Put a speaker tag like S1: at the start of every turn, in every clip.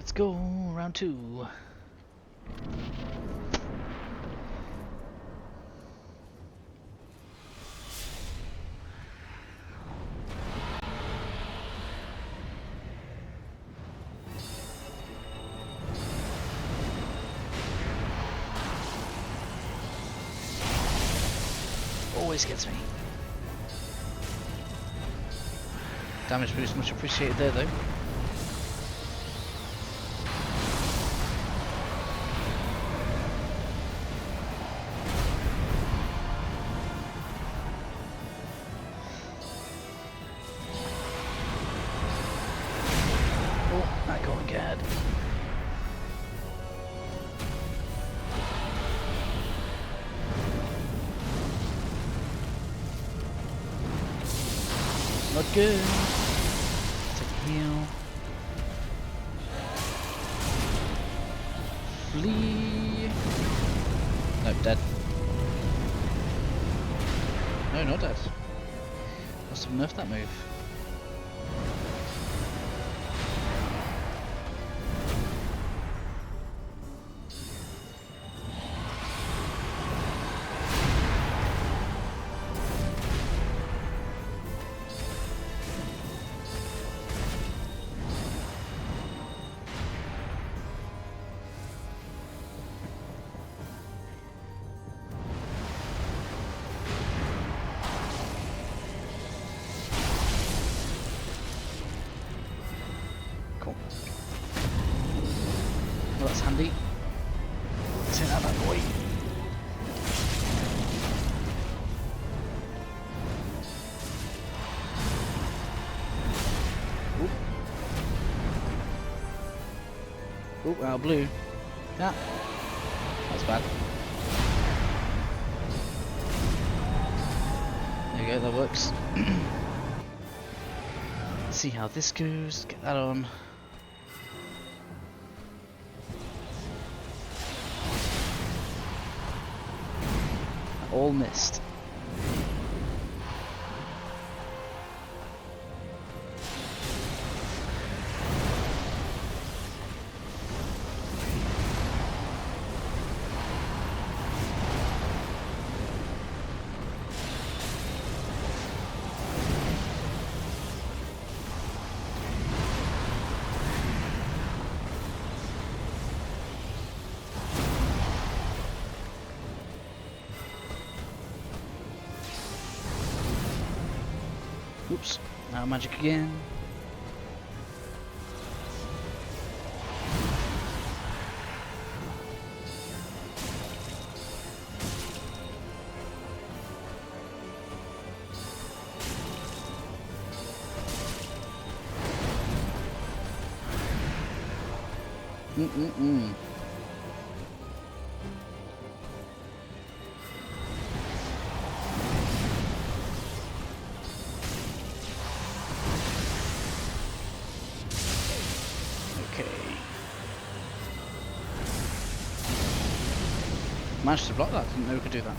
S1: Let's go, round 2. Always gets me. Damage boost much appreciated there though. Oh, that got again. Not good. Take a heal. Flee. Nope, dead. No, not dead. Must have nerfed that move. Cool. Well, that's handy. Take that bad boy. Oop, out of blue. Yeah. That's bad. There you go, that works. Let's see how this goes. Get that on. All missed. Oops, now magic again. Managed to block that, didn't know we could do that.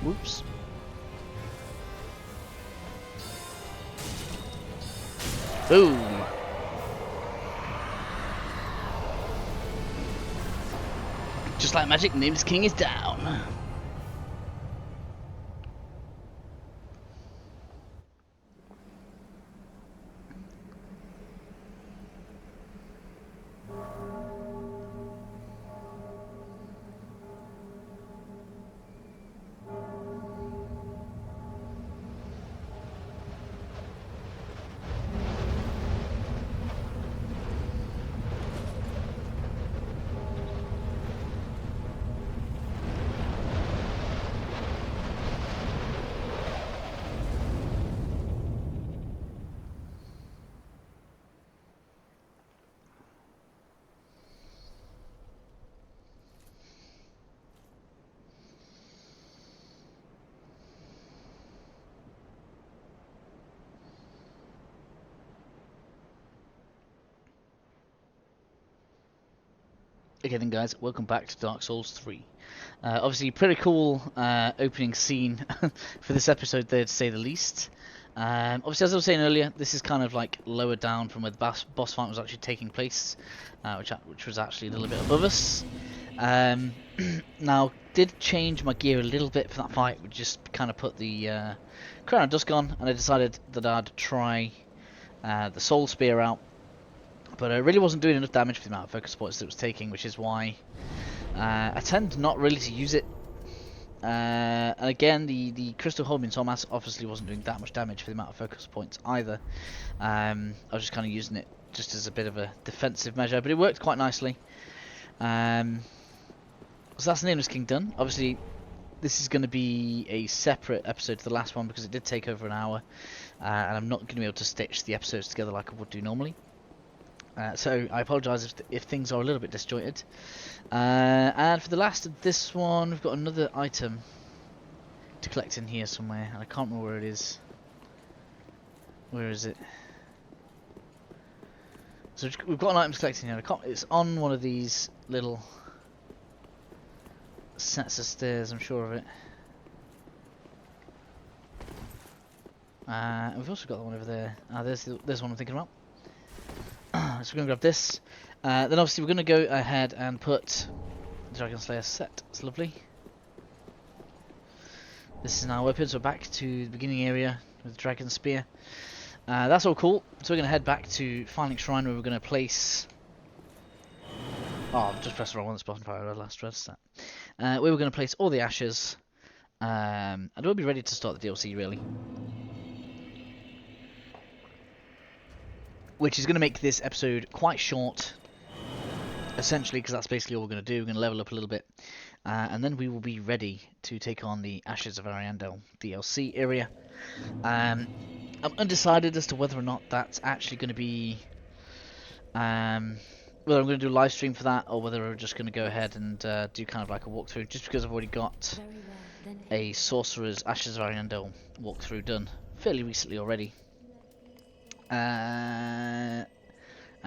S1: Whoops. Boom! Just like magic, Nameless King is down. Okay then guys, welcome back to Dark Souls 3. Obviously pretty cool opening scene for this episode there, to say the least. Obviously, as I was saying earlier, this is kind of like lower down from where the boss fight was actually taking place, which was actually a little bit above us. Now, did change my gear a little bit for that fight, which just kind of put the Crown of Dusk on, and I decided that I'd try the Soul Spear out. But I really wasn't doing enough damage for the amount of focus points that it was taking, which is why I tend not really to use it. And again, the Crystal Homing Soulmass obviously wasn't doing that much damage for the amount of focus points either. I was just kind of using it just as a bit of a defensive measure, but it worked quite nicely. So that's Nameless King done. Obviously, this is going to be a separate episode to the last one because it did take over an hour, and I'm not going to be able to stitch the episodes together like I would do normally. So I apologise if things are a little bit disjointed. And for the last of this one, we've got another item to collect in here somewhere, and I can't remember where it is. Where is it? So we've got an item to collect in here. It's on one of these little sets of stairs, I'm sure of it. And we've also got the one over there. There's one I'm thinking about. So we're going to grab this. Then obviously we're going to go ahead and put the Dragon Slayer set. It's lovely. This is now open, so back to the beginning area with the Dragon Spear. That's all cool. So we're going to head back to Firelink Shrine, where we're going to place... Oh, I've just pressed the wrong one. That's bottom fire last red set. Where we're going to place all the ashes. And we'll be ready to start the DLC, really. Which is going to make this episode quite short, essentially, because that's basically all we're going to do. We're going to level up a little bit, and then we will be ready to take on the Ashes of Ariandel DLC area. I'm undecided as to whether or not that's actually going to be... whether I'm going to do a live stream for that, or whether we're just going to go ahead and do kind of like a walkthrough, just because I've already got a Sorcerer's Ashes of Ariandel walkthrough done fairly recently already. And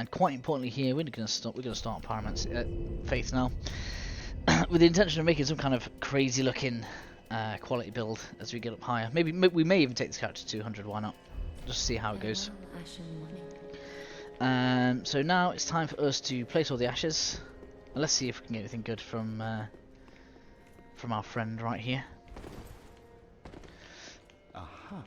S1: quite importantly here, we're going to start on Pyromancy Faith now, with the intention of making some kind of crazy looking quality build as we get up higher. Maybe we may even take this character to 200. Why not? Just see how it goes. So now it's time for us to place all the ashes. And let's see if we can get anything good from our friend right here. Aha.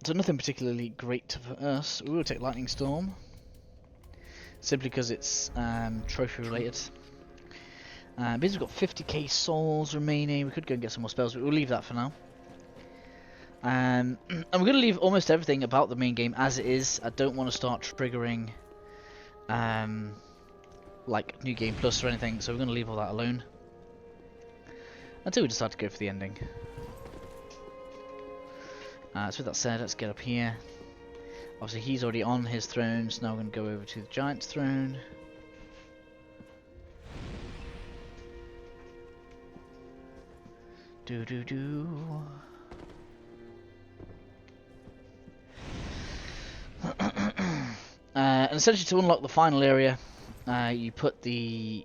S1: So nothing particularly great for us. We will take Lightning Storm, simply because it's trophy related. Because we've got 50k souls remaining, we could go and get some more spells, but we'll leave that for now. And we're going to leave almost everything about the main game as it is. I don't want to start triggering like New Game Plus or anything, so we're going to leave all that alone until we decide to go for the ending. So with that said, let's get up here. Obviously he's already on his throne, so now we're going to go over to the Giant's throne. And essentially to unlock the final area, you put the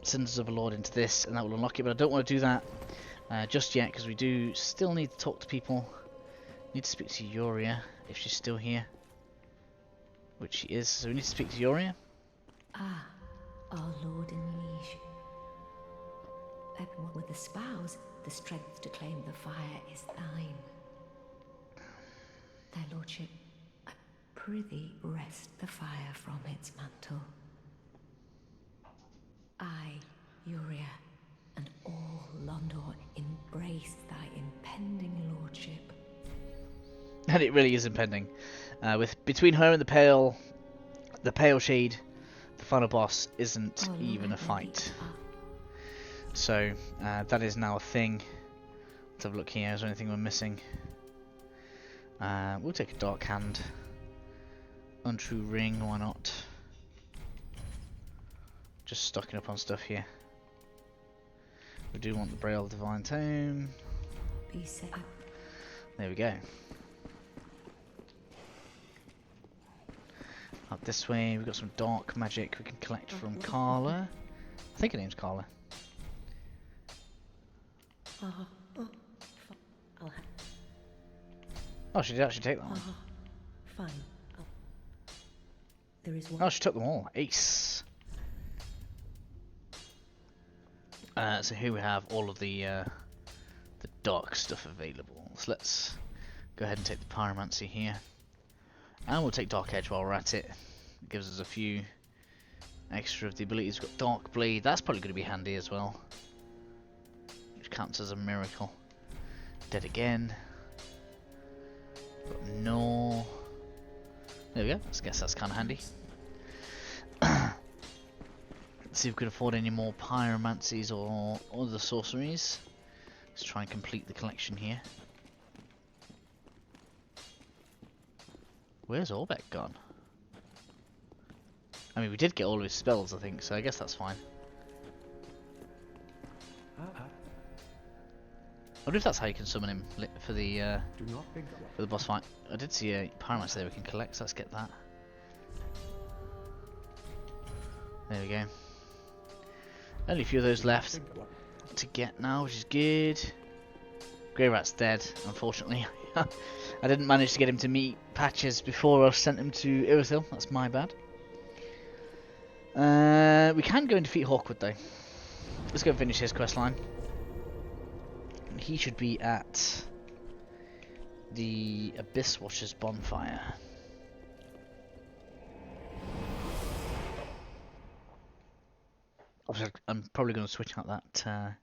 S1: Cinders of the Lord into this, and that will unlock it, but I don't want to do that just yet, because we do still need to talk to people. Need to speak to Yoria if she's still here, which she is. So we need to speak to Yoria.
S2: Ah, our lord and liege. Everyone with espouse the strength to claim the fire is thine. Thy lordship, I prithee wrest the fire from its mantle. I, Uria, and all Londor embrace thy impending lordship.
S1: And it really is impending. With between her and the pale shade, the final boss isn't even a fight. So that is now a thing. Let's have a look here. Is there anything we're missing? We'll take a dark hand. Untrue ring. Why not? Just stocking up on stuff here. We do want the Braille Divine Tome.
S2: Be set up.
S1: There we go. Up this way, we've got some dark magic we can collect from Carla. I think her name's Carla. Oh, she did actually take that one.
S2: Fine. There is one.
S1: Oh, she took them all. Ace. So here we have all of the dark stuff available. So let's go ahead and take the pyromancy here. And we'll take Dark Edge while we're at it. It gives us a few extra of the abilities. We've got Dark Blade. That's probably going to be handy as well, which counts as a miracle. Dead again. Got no. There we go. I guess that's kind of handy. Let's see if we can afford any more pyromancies or other sorceries. Let's try and complete the collection here. Where's Orbeck gone? I mean, we did get all of his spells, I think, so I guess that's fine. I wonder if that's how you can summon him for the boss fight. I did see a pyromancy there we can collect, so let's get that. There we go. Only a few of those left to get now, which is good. Grey Rat's dead, unfortunately. I didn't manage to get him to meet Patches before I sent him to Irithyll. That's my bad. We can go and defeat Hawkwood though. Let's go and finish his quest line. He should be at the Abyss Watcher's bonfire. I'm probably going to switch out that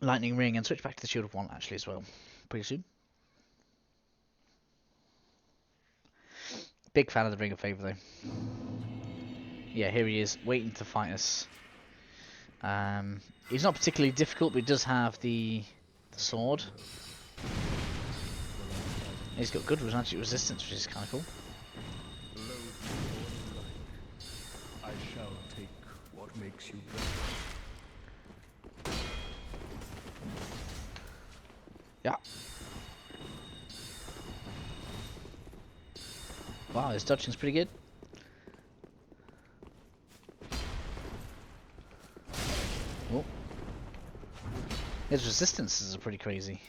S1: lightning ring and switch back to the Shield of Want actually as well, pretty soon. Big fan of the Ring of Favour though. Yeah, here he is, waiting to fight us. He's not particularly difficult, but he does have the sword. He's got good magic resistance, which is kind of cool.
S3: I shall take what makes you better.
S1: Yeah. Wow, his dodging's pretty good. Oh. His resistances are pretty crazy.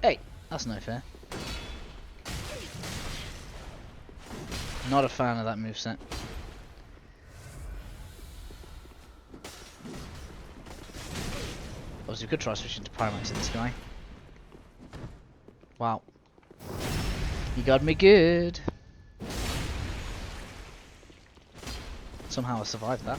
S1: Hey, that's no fair. Not a fan of that moveset. Obviously, we could try switching to Pyromancer to this guy. Wow. You got me good. Somehow I survived that.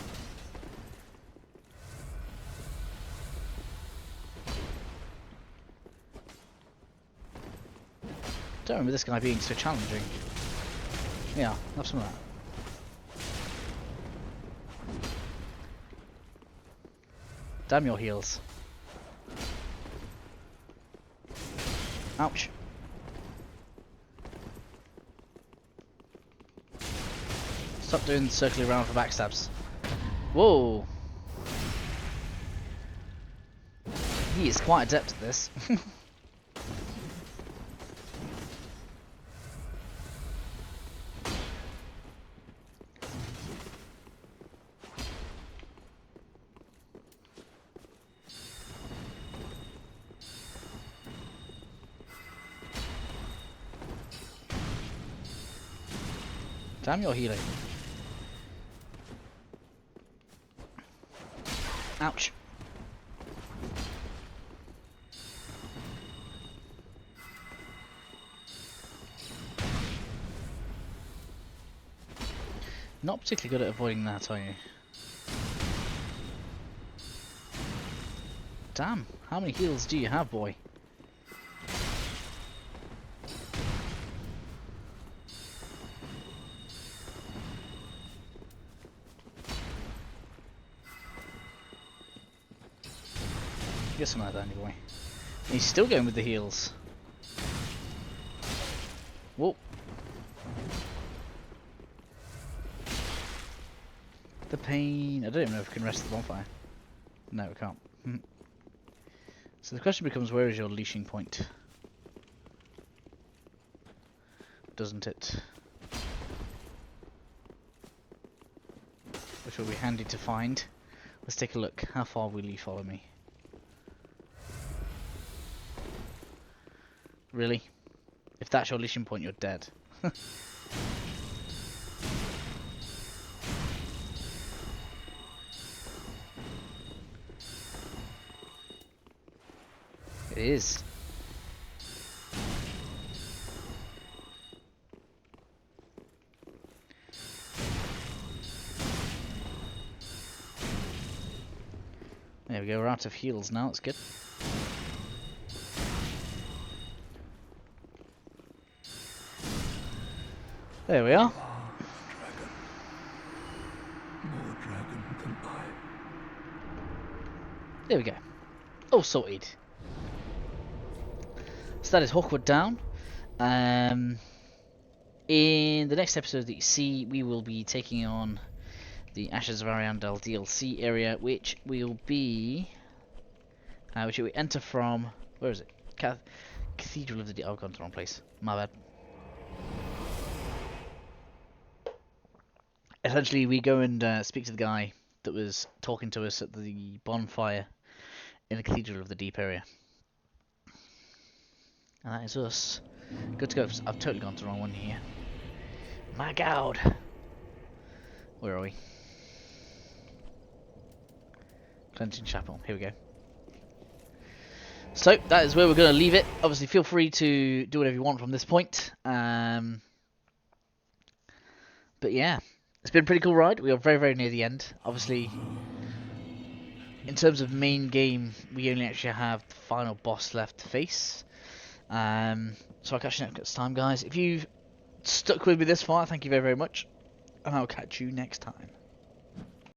S1: Don't remember this guy being so challenging. Yeah, have some of that. Damn your heals. Ouch. Stop doing circling around for backstabs. Whoa. He is quite adept at this. Damn your healing. Ouch. Not particularly good at avoiding that, are you? Damn, how many heals do you have, boy? Get some of that, Danny boy. He's still going with the heals. Whoa. The pain. I don't even know if we can rest the bonfire. No, we can't. So the question becomes, where is your leashing point? Doesn't it? Which will be handy to find. Let's take a look. How far will you follow me? Really? If that's your leashing point, you're dead. It is. There we go, we're out of heals now, that's good. There we are.
S3: More dragon than I.
S1: There we go. All sorted. So that is Hawkwood down. In the next episode that you see, we will be taking on the Ashes of Ariandel DLC area, which will be... which we enter from... Where is it? Cathedral of the Deep. Oh, I've gone to the wrong place. My bad. Essentially, we go and speak to the guy that was talking to us at the bonfire in the Cathedral of the Deep area. And that is us. Good to go. I've totally gone to the wrong one here. My God. Where are we? Cleansing Chapel. Here we go. So, that is where we're going to leave it. Obviously, feel free to do whatever you want from this point. But yeah. It's been a pretty cool ride. We are very, very near the end. Obviously, in terms of main game, we only actually have the final boss left to face. So I'll catch you next time, guys. If you've stuck with me this far, thank you very, very much. And I'll catch you next time.